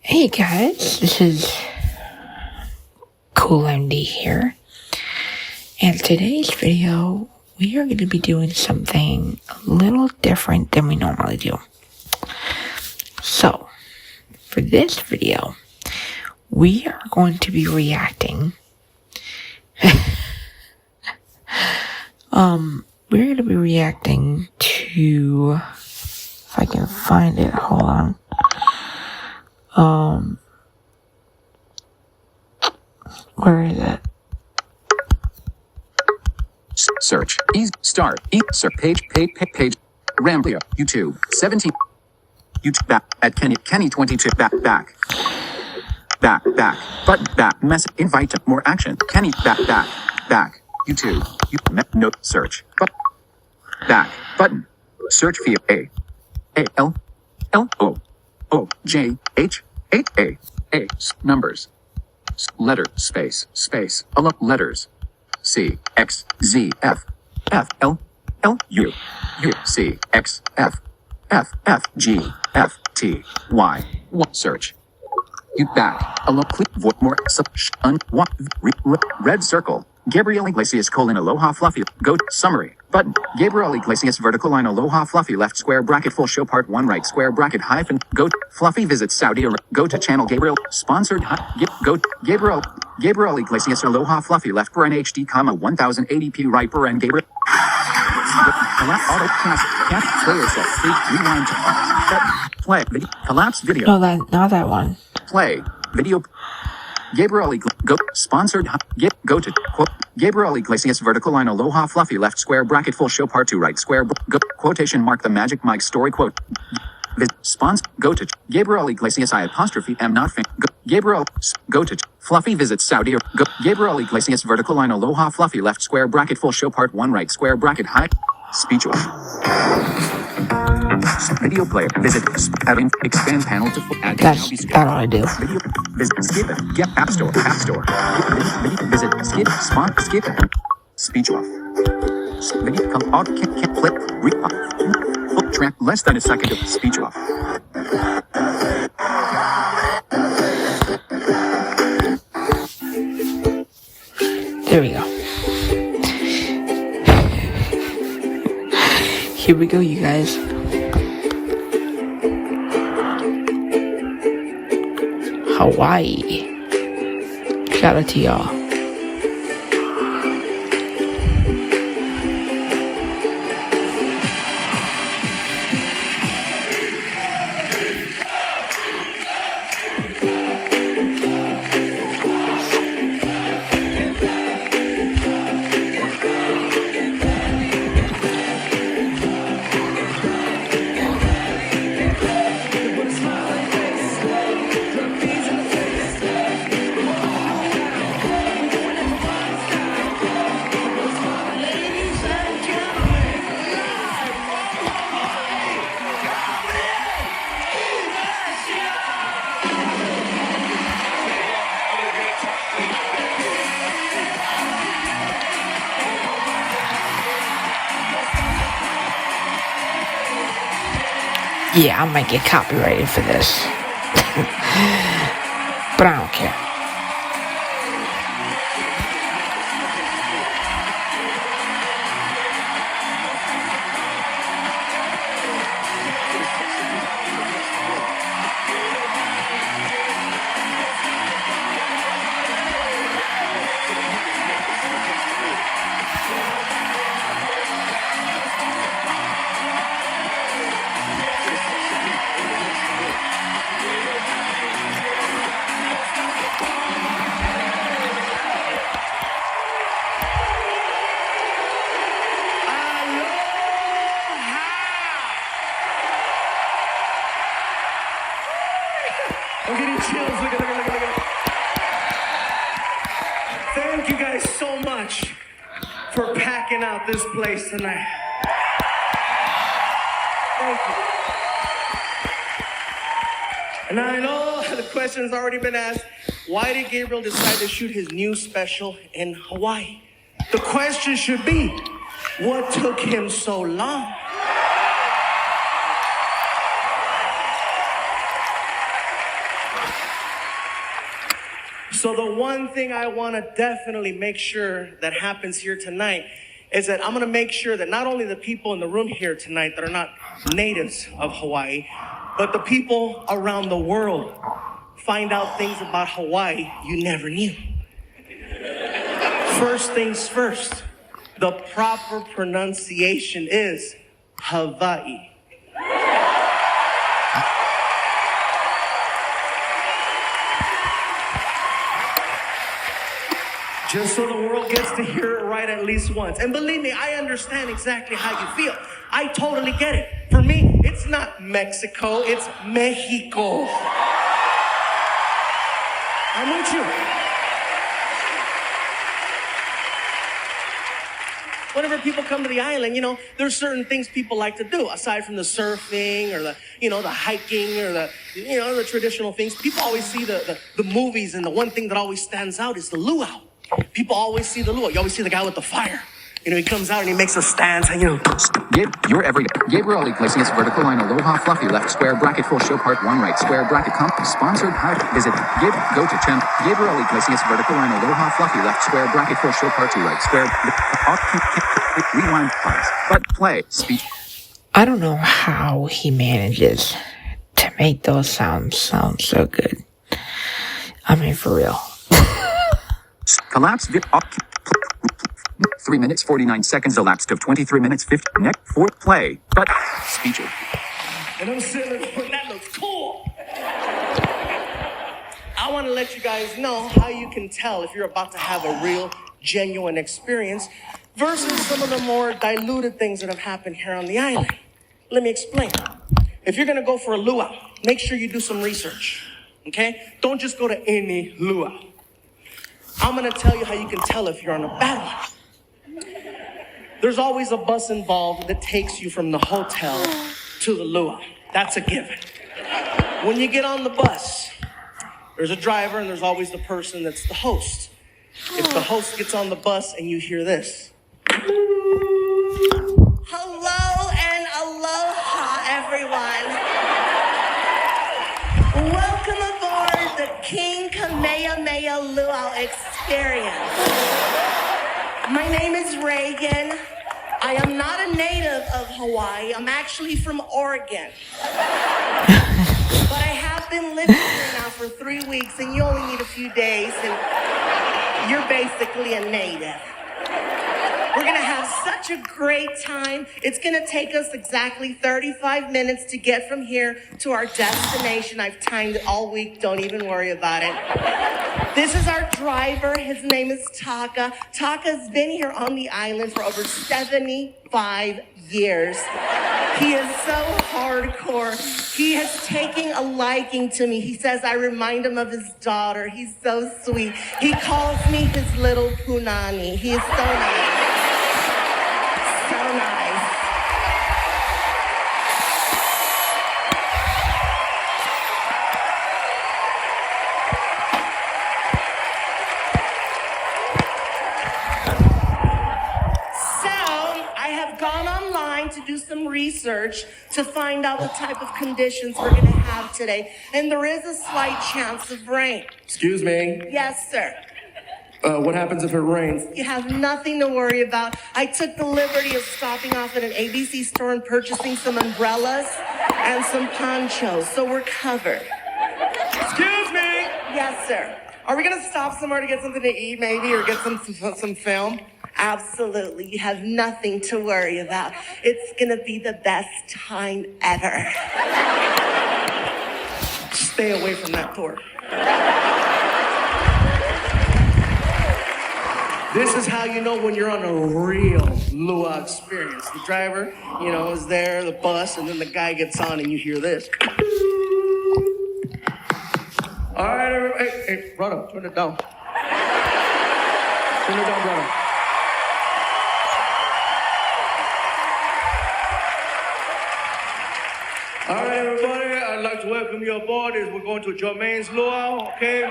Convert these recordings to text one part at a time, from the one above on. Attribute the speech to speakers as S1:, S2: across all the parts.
S1: Hey guys, this is Cool MD here, and today's video we are going to be doing something a little different than we normally do. So, for this video, we are going to be reacting. We're going to be reacting to, if I can find it, hold on. Where is it?
S2: Search. Start. Search. Page. Ramblia. YouTube. 17. YouTube. Back. At Kenny 22. Back. Button. Back. Message. Invite to more action. Kenny. Back. YouTube. No. Search. Back. Button. Search field. L O J H 8 A. Numbers. Letter. Space. Letters. C X Z F L U C X F G F T Y. Search. You back. Click more. Red circle. Gabriel Iglesias : Aloha Fluffy. Go to summary. Button. Gabriel Iglesias vertical line Aloha Fluffy left square bracket full show part 1 right square bracket hyphen. Go to Fluffy visits Saudi Arabia. Go to channel Gabriel sponsored. Go to Gabriel Iglesias Aloha Fluffy left paren HD, 1080p right paren Gabriel. Auto cast. Play yourself. Rewind to play video. Collapse video.
S1: No, not that one.
S2: Play video. Gabriel go sponsored. Go to quote Gabriel Iglesias vertical line Aloha Fluffy left square bracket full show part 2 right square go quotation mark the Magic Mike story quote. Sponsor. Go to Gabriel Iglesias I'm not fan. Gabriel. Go to Fluffy visits Saudi. Go Gabriel Iglesias vertical line Aloha Fluffy left square bracket full show part 1 right square bracket high. Speech off. Video player. Visit expand panel to add.
S1: That's what I do.
S2: Video. Visit skip it. Get app store. Visit skip it. Speech off. Video come out. Can't flip. Book track less than a second of speech off.
S1: There we go. Here we go, you guys. Hawaii. Shout out to y'all. Yeah, I might get copyrighted for this. But I don't care.
S3: I'm getting chills. Look at it. Thank you guys so much for packing out this place tonight. Thank you. And I know the question's already been asked. Why did Gabriel decide to shoot his new special in Hawaii? The question should be, what took him so long? So the one thing I want to definitely make sure that happens here tonight is that I'm going to make sure that not only the people in the room here tonight that are not natives of Hawaii, but the people around the world find out things about Hawaii you never knew. First things first, the proper pronunciation is Hawaii. Just so the world gets to hear it right at least once. And believe me, I understand exactly how you feel. I totally get it. For me, it's not Mexico, it's Mexico. I'm with you. Whenever people come to the island, you know, there's certain things people like to do aside from the surfing or the hiking or the traditional things. People always see the movies, and the one thing that always stands out is the luau. People always see the luau. You always see the guy with the fire. You know, he comes out and he makes a stance, and
S2: Your everyday. Gabriel Iglesias vertical line Aloha fluffy left square bracket full show part 1 right square bracket comp sponsored how visit go to champ Gabriel Iglesias vertical line Aloha fluffy left square bracket full show part 2 right square rewind pause but play speech.
S1: I don't know how he manages to make those sounds sound so good. I mean, for real.
S2: Collapse 3 minutes 49 seconds elapsed of 23 minutes 50 next 4 play but speech.
S3: And I'm sitting there, that looks cool. I want to let you guys know how you can tell if you're about to have a real, genuine experience versus some of the more diluted things that have happened here on the island. Let me explain. If you're going to go for a luau, make sure you do some research, okay? Don't just go to any luau. I'm going to tell you how you can tell if you're on a bad one. There's always a bus involved that takes you from the hotel to the luau. That's a given. When you get on the bus, there's a driver and there's always the person that's the host. If the host gets on the bus and you hear this.
S4: Hello and aloha, everyone. Welcome aboard the King Kamehameha Luau experience. My name is Reagan. I am not a native of Hawaii. I'm actually from Oregon. But I have been living here now for 3 weeks, and you only need a few days, and you're basically a native. We're gonna have such a great time. It's gonna take us exactly 35 minutes to get from here to our destination. I've timed it all week, don't even worry about it. This is our driver, his name is Taka. Taka's been here on the island for over 75 years. He is so hardcore. He has taken a liking to me. He says I remind him of his daughter. He's so sweet. He calls me his little punani. He is so nice. So nice. I have gone online to do some research to find out the type of conditions we're going to have today. And there is a slight chance of rain.
S3: Excuse me.
S4: Yes, sir.
S3: What happens if it rains?
S4: You have nothing to worry about. I took the liberty of stopping off at an ABC store and purchasing some umbrellas and some ponchos, so we're covered.
S3: Excuse me.
S4: Yes, sir.
S3: Are we gonna stop somewhere to get something to eat, maybe, or get some film?
S4: Absolutely. You have nothing to worry about. It's gonna be the best time ever.
S3: Stay away from that door. This is how you know when you're on a real luau experience. The driver, is there, the bus, and then the guy gets on and you hear this. All right, everybody. Hey, brother, turn it down. Turn it down, brother. All right, everybody, I'd like to welcome you aboard as we're going to Jermaine's luau, okay?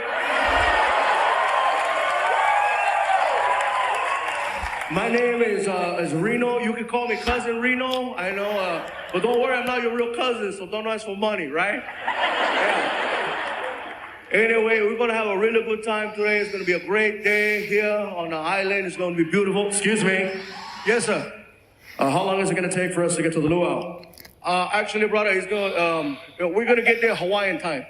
S3: My name is Reno. You can call me Cousin Reno. I know, but don't worry, I'm not your real cousin, so don't ask for money, right? Yeah. Anyway, we're gonna have a really good time today. It's gonna be a great day here on the island. It's gonna be beautiful. Excuse me. Yes, sir. How long is it gonna take for us to get to the luau? Actually, brother, we're gonna get there Hawaiian time.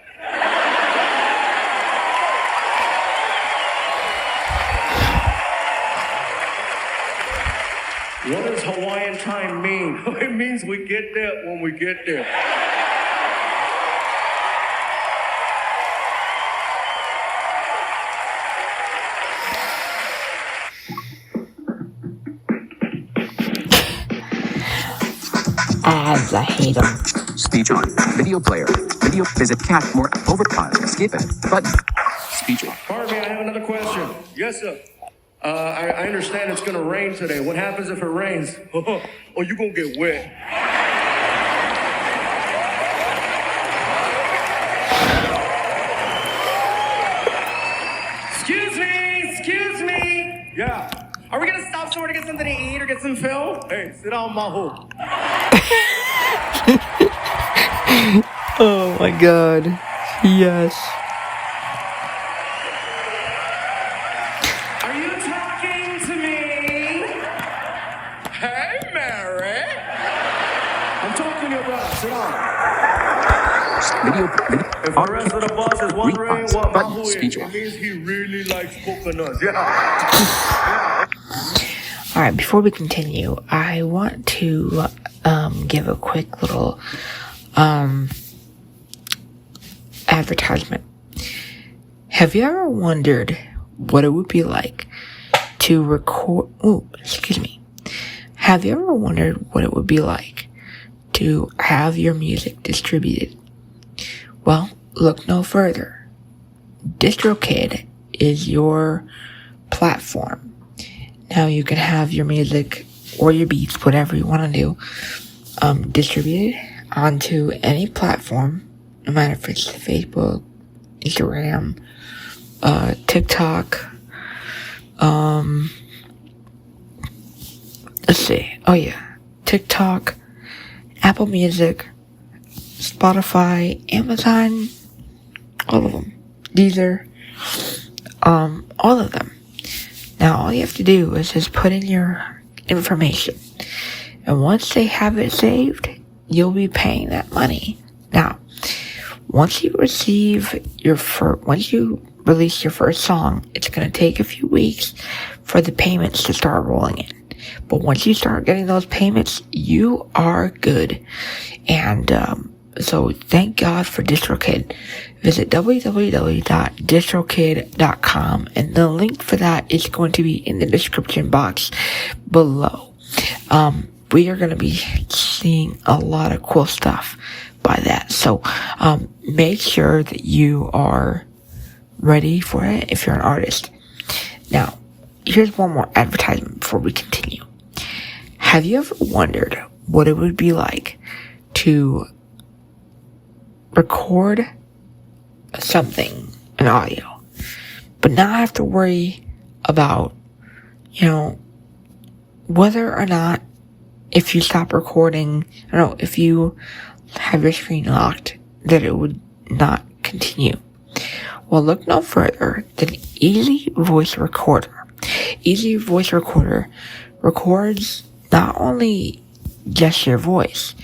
S3: What does Hawaiian time mean? It means we get there when we get there.
S1: Ads, I hate them.
S2: Speech on. Video player. Video. Visit cat more. Overpause. Skip it. Button. Speech on.
S3: Pardon me, I have another question. Yes, sir. I understand it's gonna rain today. What happens if it rains? Oh, you gonna get wet. Excuse me. Yeah. Are we gonna stop somewhere to get something to eat or get some film? Hey, sit down, Maho.
S1: Oh my god. Yes.
S3: Are you talking to me? Hey, Mary. I'm talking to your brother. Sit down.
S2: Video.
S3: If the rest of the bus is wondering what
S2: Button.
S3: Mahu is,
S2: Speech
S3: it
S2: on.
S3: means he really likes coconuts. Yeah.
S1: Alright, before we continue, I want to give a quick little advertisement. Have you ever wondered what it would be like to record... Have you ever wondered what it would be like to have your music distributed? Well, look no further. DistroKid is your platform. Now you can have your music or your beats, whatever you want to do, distributed onto any platform, no matter if it's Facebook, Instagram, TikTok, let's see, TikTok, Apple Music, Spotify, Amazon, all of them, Deezer, all of them. Now all you have to do is just put in your information, and once they have it saved, you'll be paying that money. Now, once you release your first song, it's going to take a few weeks for the payments to start rolling in. But once you start getting those payments, you are good. And so thank God for DistroKid. Visit www.distrokid.com, and the link for that is going to be in the description box below. We are going to be seeing a lot of cool stuff by that. So make sure that you are ready for it if you're an artist. Now, here's one more advertisement before we continue. Have you ever wondered what it would be like to record something, an audio, but not have to worry about, whether or not if you stop recording, if you have your screen locked, that it would not continue? Well, look no further than Easy Voice Recorder. Easy Voice Recorder records not only just your voice,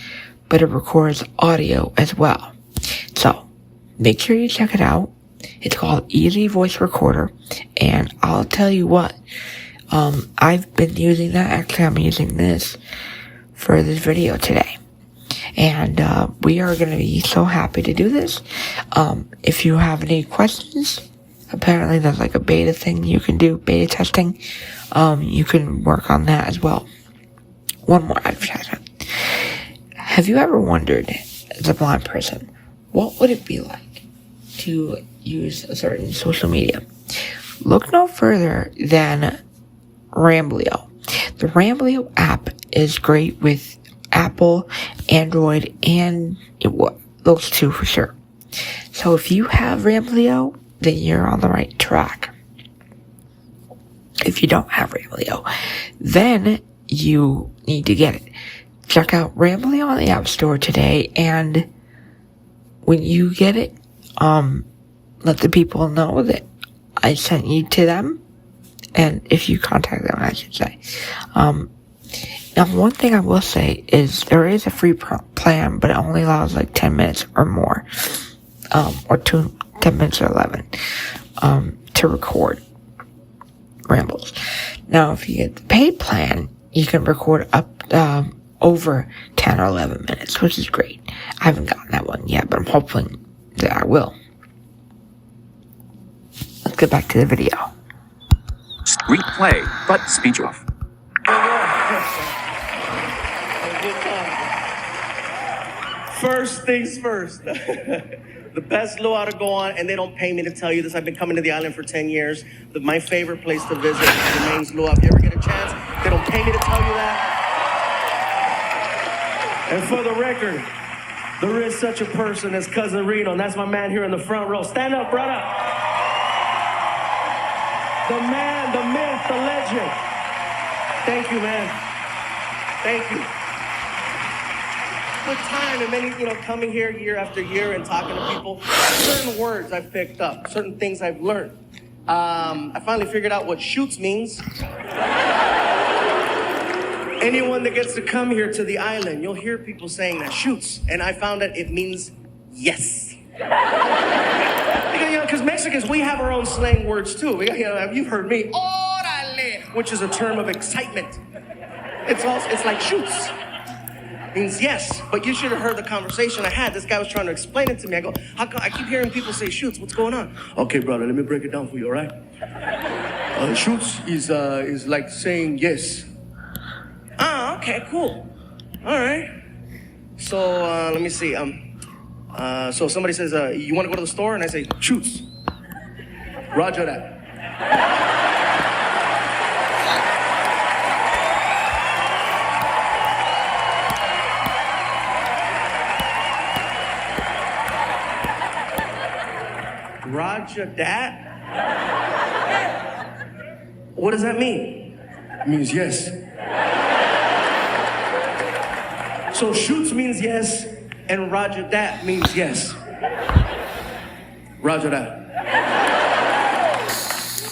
S1: but it records audio as well. So, make sure you check it out. It's called Easy Voice Recorder, and I'll tell you what, I've been using that. Actually, I'm using this for this video today. And we are going to be so happy to do this. If you have any questions, apparently there's like a beta thing you can do, beta testing. You can work on that as well. One more advertisement. Have you ever wondered, as a blind person, what would it be like to use a certain social media? Look no further than Ramblio. The Ramblio app is great with Apple, Android, and those two for sure. So if you have Ramblio, then you're on the right track. If you don't have Ramblio, then you need to get it. Check out Ramblio on the App Store today, and when you get it, let the people know that I sent you to them. And if you contact them, I should say. Now, one thing I will say is there is a free plan, but it only allows like 10 minutes or more, or 10 minutes or 11, to record rambles. Now, if you get the paid plan, you can record up, over 10 or 11 minutes, which is great. I haven't gotten that one yet, but I'm hoping that I will. Let's get back to the video.
S2: Replay, but speech off.
S3: First things first. The best luau to go on, and they don't pay me to tell you this. I've been coming to the island for 10 years. My favorite place to visit remains luau. If you ever get a chance, they don't pay me to tell you that. And for the record, there is such a person as Cousin Reno, and that's my man here in the front row. Stand up, brother. The man, the myth, the legend. Thank you, man. Thank you. With time and many, coming here year after year and talking to people, certain words I've picked up, certain things I've learned. I finally figured out what shoots means. Anyone that gets to come here to the island, you'll hear people saying that shoots, and I found that it means yes. Because Mexicans, we have our own slang words too. You've heard me, órale, which is a term of excitement. It's like shoots. Means yes, but you should have heard the conversation I had. This guy was trying to explain it to me. I go, how come I keep hearing people say shoots? What's going on? Okay, brother, let me break it down for you, all right? Shoots is like saying yes. Ah, okay, cool. All right. So let me see. So somebody says, you want to go to the store? And I say, shoots. Roger that. Roger that? What does that mean? It means yes. So shoots means yes, and Roger that means yes. Roger that.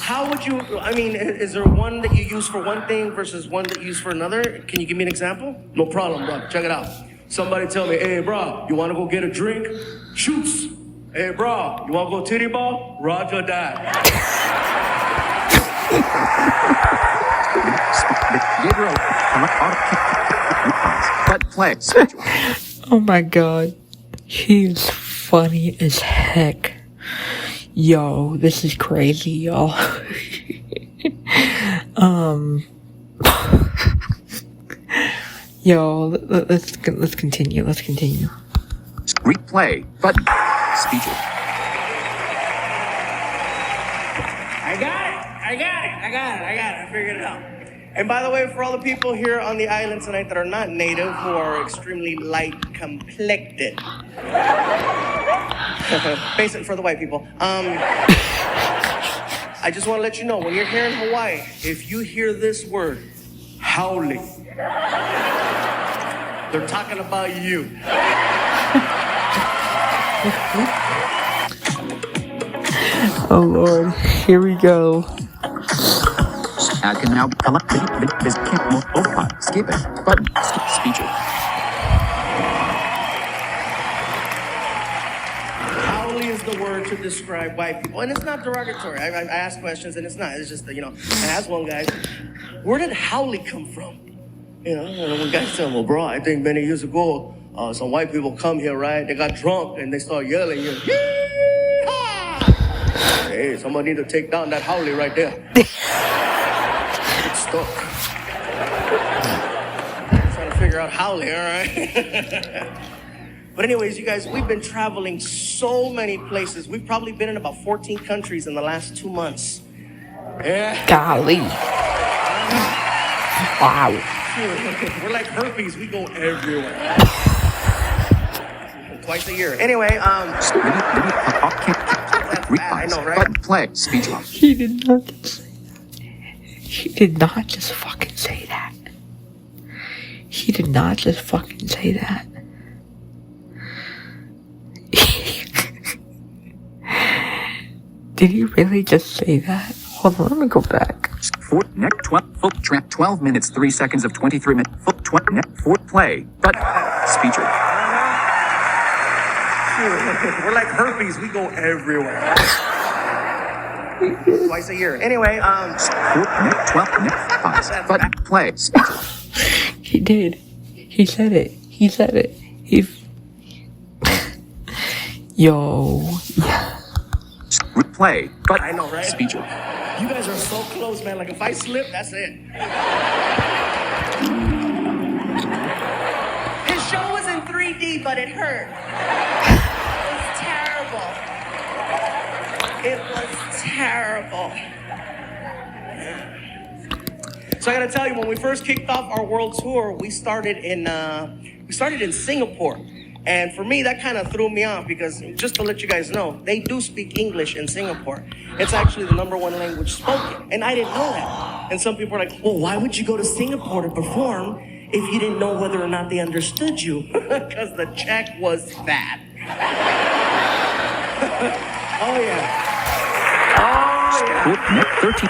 S3: How would you, is there one that you use for one thing versus one that you use for another? Can you give me an example? No problem, bro. Check it out. Somebody tell me, hey, bro, you want to go get a drink? Shoots. Hey, bro, you want to go titty ball? Roger that.
S2: But play.
S1: Oh my god. He's funny as heck. Yo, this is crazy, y'all. Yo, let's continue. Let's continue.
S2: Replay button. Speeches.
S3: I got it. I figured it out. And by the way, for all the people here on the island tonight that are not native, who are extremely light complected. Basic for the white people. I just want to let you know, when you're here in Hawaii, if you hear this word, howling, they're talking about you.
S1: Oh Lord, here we go.
S2: I can now skip it button. Skip speeches.
S3: Howling is the word to describe white people, and it's not derogatory. I ask questions, and it's not. It's just I asked one guy, where did howling come from? And one guy said, well, bro, I think many years ago, some white people come here, right? They got drunk and they start yelling, yee-haw! Hey, somebody need to take down that howling right there. It's stuck. Trying to figure out howling, all right? But anyways, you guys, we've been traveling so many places. We've probably been in about 14 countries in the last 2 months. Yeah.
S1: Golly. Wow.
S3: We're like herpes. We go everywhere. Twice a year. Anyway, I know, right?
S2: Button play speech off.
S1: He did not say that. He did not just fucking say that. He did not just fucking say that. Did he really just say that? Hold on, let me go back.
S2: 12 minutes, 3 seconds of 23 minutes. 4 play. But speecher.
S3: We're like herpes. We go everywhere. Twice a year. Anyway,
S2: 12 minutes. But play.
S1: He did. He said it. He said it. He. Yo.
S2: Play. But
S3: I know, right?
S2: speecher.
S3: You guys are so close, man. Like, if I slip, that's it.
S4: His show was in 3D, but it hurt. It was terrible.
S3: So I gotta tell you, when we first kicked off our world tour, we started in Singapore. And for me, that kind of threw me off because, just to let you guys know, they do speak English in Singapore. It's actually the #1 language spoken. And I didn't know that. And some people are like, well, why would you go to Singapore to perform if you didn't know whether or not they understood you? Because the check was fat. Oh, yeah.
S2: 13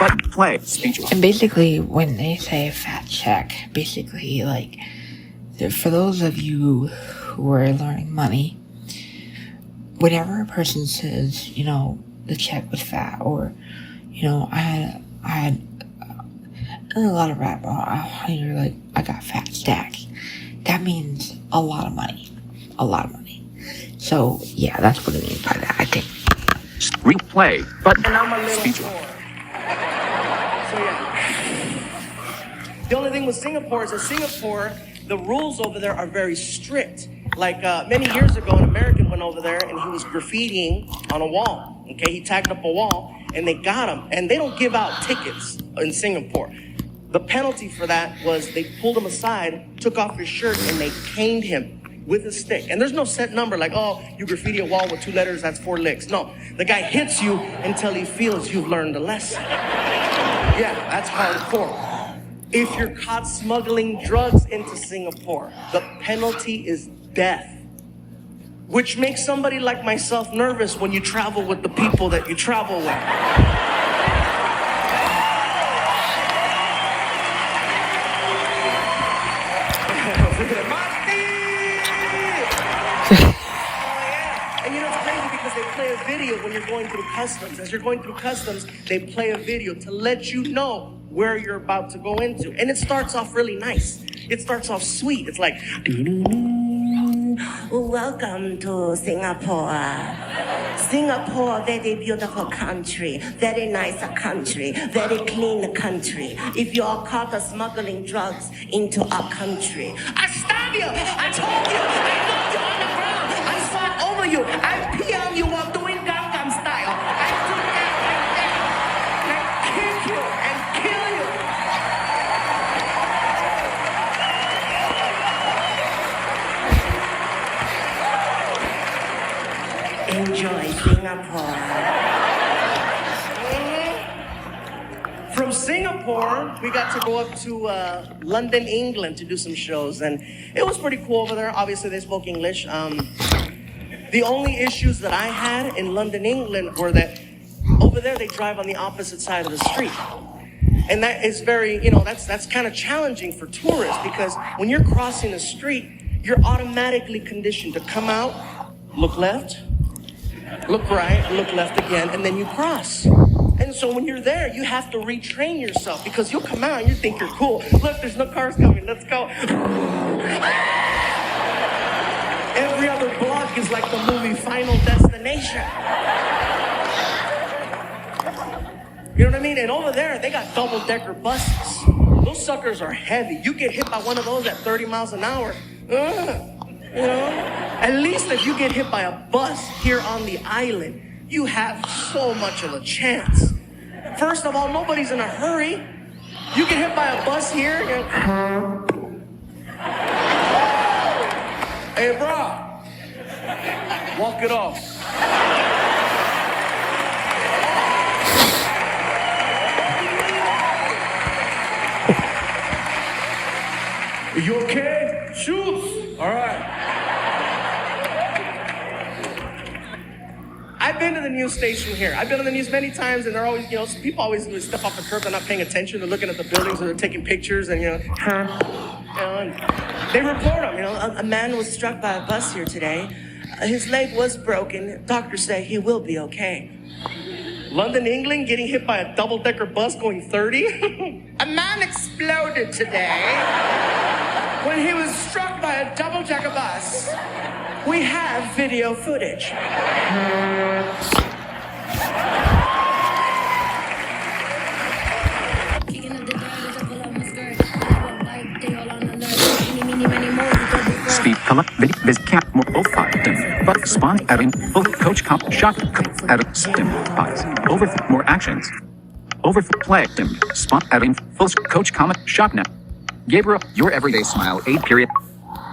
S2: but play. Speecher.
S1: And basically, when they say fat check, basically, like, for those of you who are learning money, whenever a person says, you know, the check was fat, or, you know, I had a lot of rap, you're like, I got fat stacks. That means a lot of money. A lot of money. So, yeah, that's what I mean by that, I think.
S2: Replay, but
S3: and I'm a little
S2: speecher.
S3: poor. So yeah. The only thing with Singapore is that Singapore, the rules over there are very strict. Like many years ago, an American went over there and he was graffitiing on a wall. Okay, he tagged up a wall and they got him. And they don't give out tickets in Singapore. The penalty for that was they pulled him aside, took off his shirt, and they caned him with a stick. And there's no set number like, oh, you graffiti a wall with 2 letters, that's 4 licks. No, the guy hits you until he feels you've learned a lesson. Yeah, that's hardcore. If you're caught smuggling drugs into Singapore, the penalty is death. Which makes somebody like myself nervous when you travel with the people that you travel with. And you know, it's crazy because they play a video when you're going through customs. As you're going through customs, they play a video to let you know where you're about to go into. And it starts off really nice. It starts off sweet. It's like,
S4: Welcome to Singapore. Singapore, very beautiful country, very nice country, very clean country. If you are caught smuggling drugs into our country, I stab you. I told you. I knocked you on the ground. I fought over you. I pee on you while doing Gangnam style. I do that and kick you and kill you. Enjoy Singapore.
S3: from Singapore, we got to go up to London, England to do some shows. And it was pretty cool over there. Obviously, they spoke English. The only issues that I had in London, England were that over there, they drive on the opposite side of the street. And that is very, that's kind of challenging for tourists because when you're crossing the street, you're automatically conditioned to come out, look left, look right, look left again, and then you cross. And so when you're there, you have to retrain yourself because you'll come out and you think you're cool. Look, there's no cars coming, let's go. Every other block is like the movie Final Destination. You know what I mean? And over there, they got double-decker buses. Those suckers are heavy. You get hit by one of those at 30 miles an hour. At least if you get hit by a bus here on the island, you have so much of a chance. First of all, nobody's in a hurry. You get hit by a bus here. Hey, bro, walk it off. Are you okay? Shoot. All right. I I've been to the news station here. I've been on the news many times, and they're always, people always step off the curb. They're not paying attention. They're looking at the buildings, or they're taking pictures, and and they report them. A man was struck by a bus here today. His leg was broken. Doctors say he will be okay. London, England, getting hit by a double-decker bus going 30. A man exploded today when he was struck by a double-decker bus. We have video footage.
S2: Speed collect vis cap more but spawn adding full coach comp shot adding stim eyes over more actions over play stim spawn adding full coach comment shot now Gabriel your everyday smile 8 period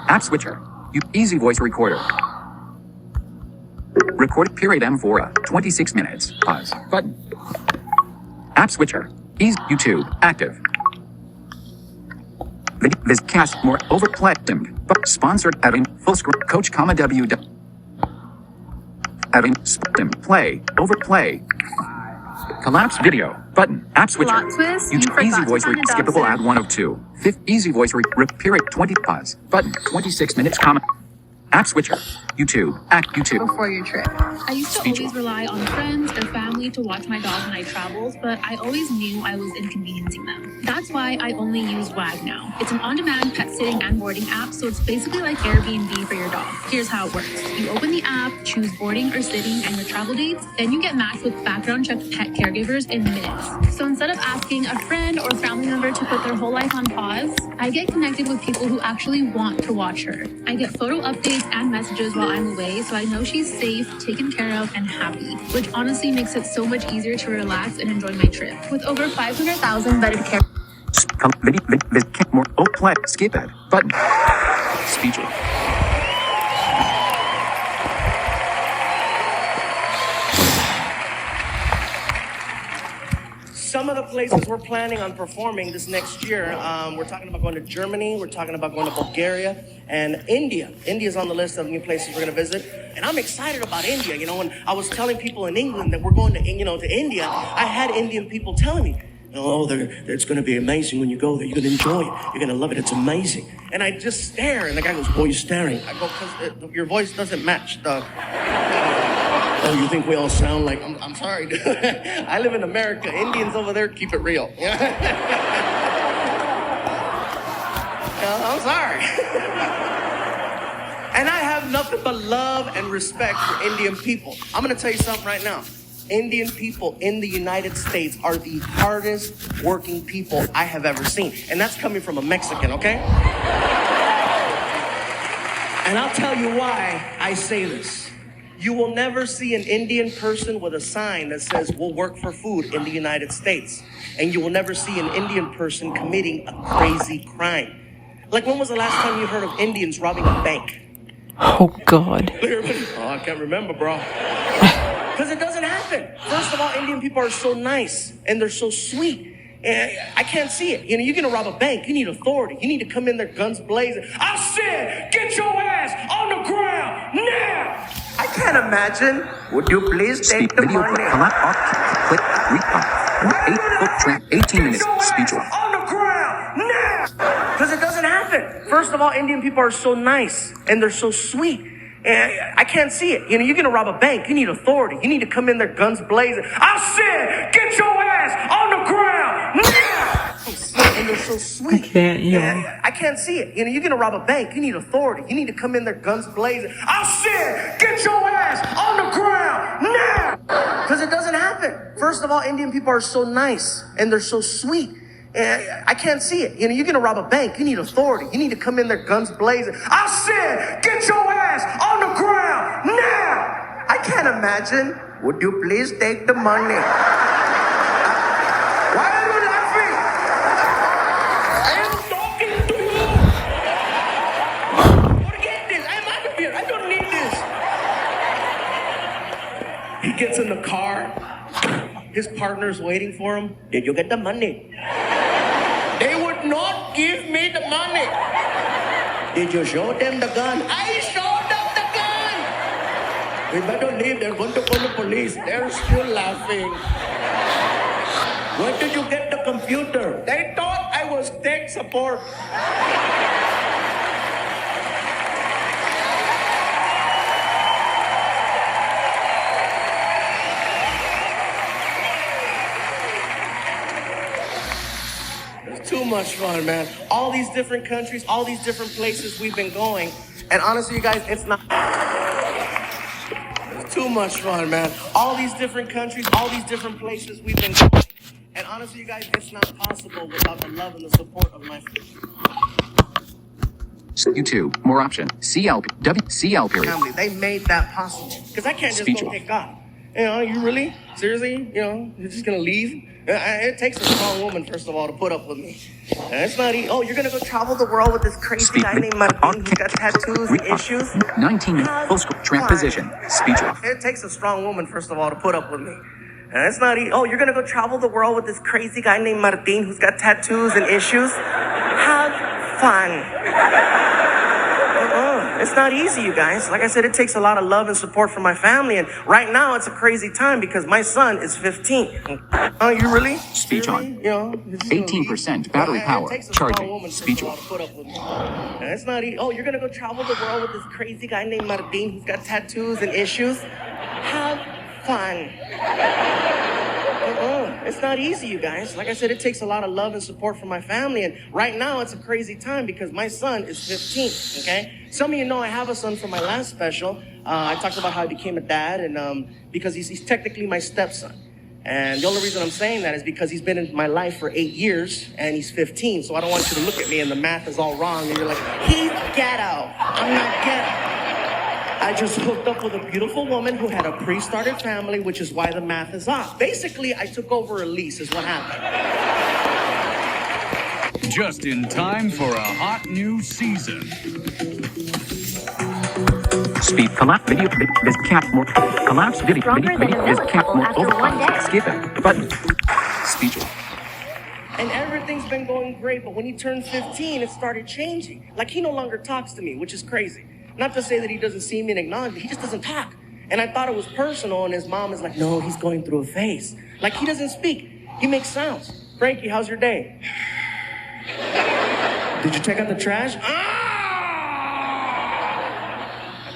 S2: app switcher you easy voice recorder record period M4 26 minutes pause button app switcher easy YouTube active This cast more overplay but sponsored adding full screen coach comma W adding stim play overplay collapse video button app switcher
S5: twist,
S2: you easy voice
S5: find a
S2: skippable
S5: dog
S2: ad 1 of 2 fifth easy voice period 20 pause button 26 minutes comma app switcher YouTube act YouTube
S5: before your trip.
S6: I used to always rely on friends or family to watch my dog when I traveled, but I always knew I was inconveniencing them. That's why I only use Wag now. It's an on-demand pet sitting and boarding app, so it's basically like Airbnb for your dog. Here's how it works. You open the app, choose boarding or sitting and your travel dates, then you get matched with background check pet caregivers in minutes. So instead of asking a friend or family member to put their whole life on pause, I get connected with people who actually want to watch her. I get photo updates and messages while I'm away, so I know she's safe, taken care of, and happy, which honestly makes it so much easier to relax and enjoy my trip. With over 500,000 vetted care.
S2: more play skip ad button speecher
S3: Some of the places we're planning on performing this next year, we're talking about going to Germany, we're talking about going to Bulgaria, and India. India's on the list of new places we're going to visit, and I'm excited about India. When I was telling people in England that we're going to India, I had Indian people telling me, it's going to be amazing when you go there. You're going to enjoy it. You're going to love it. It's amazing. And I just stare, and the guy goes, "Boy, you're staring." I go, "Because your voice doesn't match the." Oh, you think we all sound like? I'm sorry, dude. I live in America. Indians over there keep it real. I'm sorry. And I have nothing but love and respect for Indian people. I'm going to tell you something right now. Indian people in the United States are the hardest working people I have ever seen. And that's coming from a Mexican, okay? And I'll tell you why I say this. You will never see an Indian person with a sign that says, "We'll work for food" in the United States. And you will never see an Indian person committing a crazy crime. Like, when was the last time you heard of Indians robbing a bank?
S1: Oh, God.
S3: Oh, I can't remember, bro. Because it doesn't happen. First of all, Indian people are so nice and they're so sweet. And I can't see it. You're going to rob a bank. You need authority. You need to come in there guns blazing. I said, get your ass on the ground now. I can't imagine. Would you please take the money?
S2: Click, read, 18 minutes, speech off.
S3: On the ground now. Because it doesn't happen. First of all, Indian people are so nice and they're so sweet. And I can't see it. You're going to rob a bank. You need authority. You need to come in there guns blazing. I said, get your ass on the ground now. And they're so sweet. I can't see it. You're going to rob a bank. You need authority. You need to come in there guns blazing. I said, get your ass on the ground now. Because it doesn't happen. First of all, Indian people are so nice and they're so sweet. I can't see it. You're going to rob a bank. You need authority. You need to come in there guns blazing. I said, get your ass on the ground now. I can't imagine. Would you please take the money? Why are you laughing? I am talking to you. Forget this. I'm out of here. I don't need this. He gets in the car. His partner's waiting for him. Did you get the money? They would not give me the money. Did you show them the gun? I showed them the gun. We better leave. They're going to call the police. They're still laughing. Where did you get the computer? They thought I was tech support. It's too much fun, man. All these different countries, all these different places we've been going. And honestly, you guys, it's not... It's too much fun, man. All these different countries, all these different places we've been going. And honestly, you guys, it's not possible without the love and the support of my
S2: YouTube, more option, CL period.
S3: family. They made that possible. Because I can't just
S2: Speech
S3: go
S2: off.
S3: pick up. You know, you really? Seriously? You know, you're just going to leave? It takes a strong woman, first of all, to put up with me. And it's not easy. Oh, you're going to go travel the world with this crazy guy named Martin who's got tattoos and issues?
S2: 19, full screen, track position, speech off.
S3: It takes a strong woman, first of all, to put up with me. And it's not easy. Oh, you're going to go travel the world with this crazy guy named Martin who's got tattoos and issues? Have fun. It's not easy, you guys. Like I said, it takes a lot of love and support from my family. And right now, it's a crazy time because my son is 15. Oh, you really?
S2: Speech on.
S3: You know,
S2: 18% battery power.
S3: It takes a strong
S2: Charging.
S3: woman, first
S2: Speech
S3: of all,
S2: off.
S3: to put up with me. And it's not easy. Oh, you're going to go travel the world with this crazy guy named Martin who's got tattoos and issues? Have fun. It's not easy, you guys. Like I said, it takes a lot of love and support from my family. And right now, it's a crazy time because my son is 15, okay? Some of you know I have a son from my last special. I talked about how I became a dad and because he's technically my stepson. And the only reason I'm saying that is because he's been in my life for 8 years and he's 15. So I don't want you to look at me and the math is all wrong. And you're like, he's ghetto. I'm not ghetto. I just hooked up with a beautiful woman who had a pre-started family, which is why the math is off. Basically, I took over a lease is what happened.
S5: Just in time for a hot new season.
S2: Speed collapse video. This cap more. Collapse video.
S7: Stronger than a
S2: This cap
S7: millisecond
S2: more.
S7: after one day.
S2: Skip it. Button. Speech off.
S3: And everything's been going great, but when he turned 15, it started changing. Like, he no longer talks to me, which is crazy. Not to say that he doesn't see me and acknowledge me, he just doesn't talk. And I thought it was personal, and his mom is like, no, he's going through a phase. Like, he doesn't speak. He makes sounds. Frankie, how's your day? Did you check out the trash?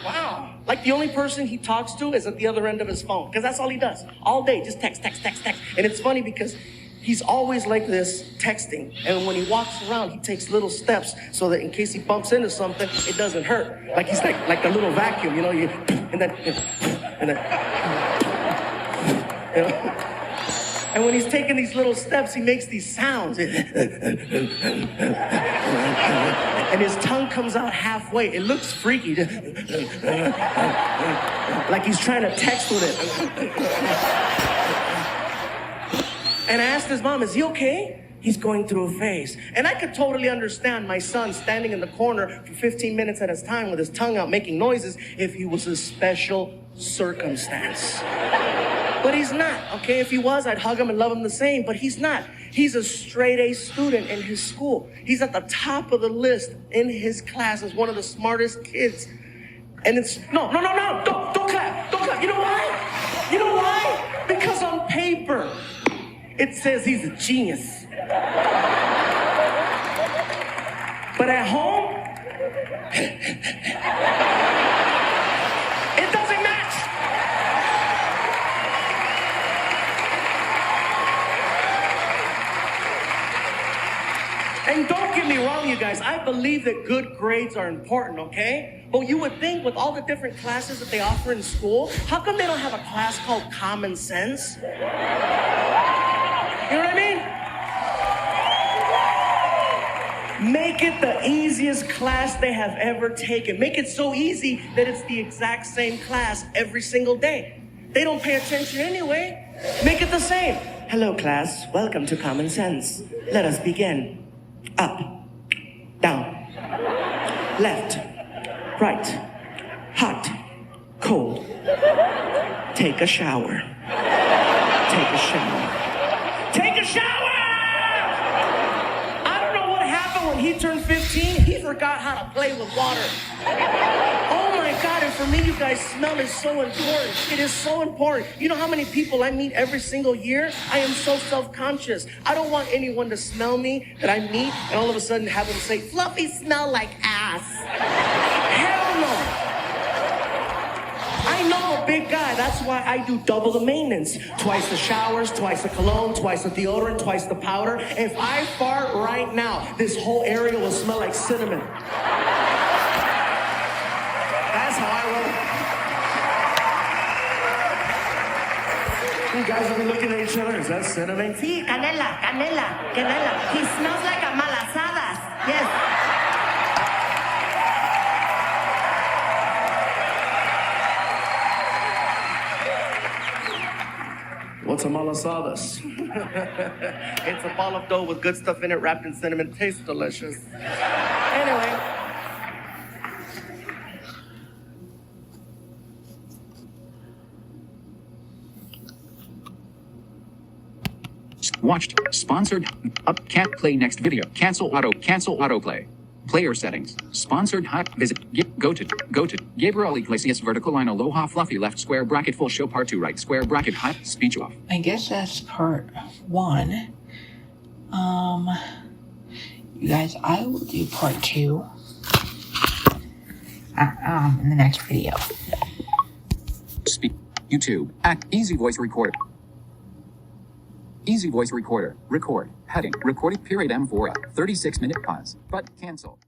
S3: Wow. Like, the only person he talks to is at the other end of his phone, because that's all he does. All day, just text. And it's funny because he's always like this, texting. And when he walks around, he takes little steps so that in case he bumps into something, it doesn't hurt. Like he's like a little vacuum, you know, and then. You know? And when he's taking these little steps, he makes these sounds. And his tongue comes out halfway. It looks freaky. Like he's trying to text with it. And I asked his mom, is he okay? He's going through a phase. And I could totally understand my son standing in the corner for 15 minutes at a time with his tongue out making noises if he was a special circumstance. But he's not, okay? If he was, I'd hug him and love him the same, but he's not. He's a straight A student in his school. He's at the top of the list in his class as one of the smartest kids. And it's, no, don't clap. You know why? You know why? Because on paper, it says he's a genius. But at home, it doesn't match. And don't get me wrong, you guys, I believe that good grades are important, okay? But you would think with all the different classes that they offer in school, how come they don't have a class called Common Sense? You know what I mean? Make it the easiest class they have ever taken. Make it so easy that it's the exact same class every single day. They don't pay attention anyway. Make it the same. Hello, class. Welcome to Common Sense. Let us begin. Up, down, left, right, hot, cold. Take a shower. Take a shower. Take a shower! I don't know what happened when he turned 15. He forgot how to play with water. Oh my God, and for me, you guys, smell is so important. It is so important. You know how many people I meet every single year? I am so self-conscious. I don't want anyone to smell me that I meet and all of a sudden have them say, Fluffy smell like ass. Hell no. I know a big guy. That's why I do double the maintenance. Twice the showers, twice the cologne, twice the deodorant, twice the powder. If I fart right now, this whole area will smell like cinnamon. That's how I roll. You guys will be looking at each other. Is that cinnamon?
S4: Sí, canela, canela, canela. He smells like a malasadas. Yes.
S3: What's a malasadas? It's a ball of dough with good stuff in it wrapped in cinnamon. Tastes delicious. Anyway.
S2: Watched. Sponsored. Up. Can't play next video. Cancel autoplay. Player settings. Sponsored. Visit. Go to Gabriel Iglesias vertical line Aloha fluffy left square bracket full show part 2 right square bracket speech off.
S1: I guess that's part 1. You guys, I will do part 2 in the next video.
S2: Speak. YouTube. Easy voice recorder. Easy voice recorder. Record. Heading. Recording period M4. 36-minute pause. But cancel.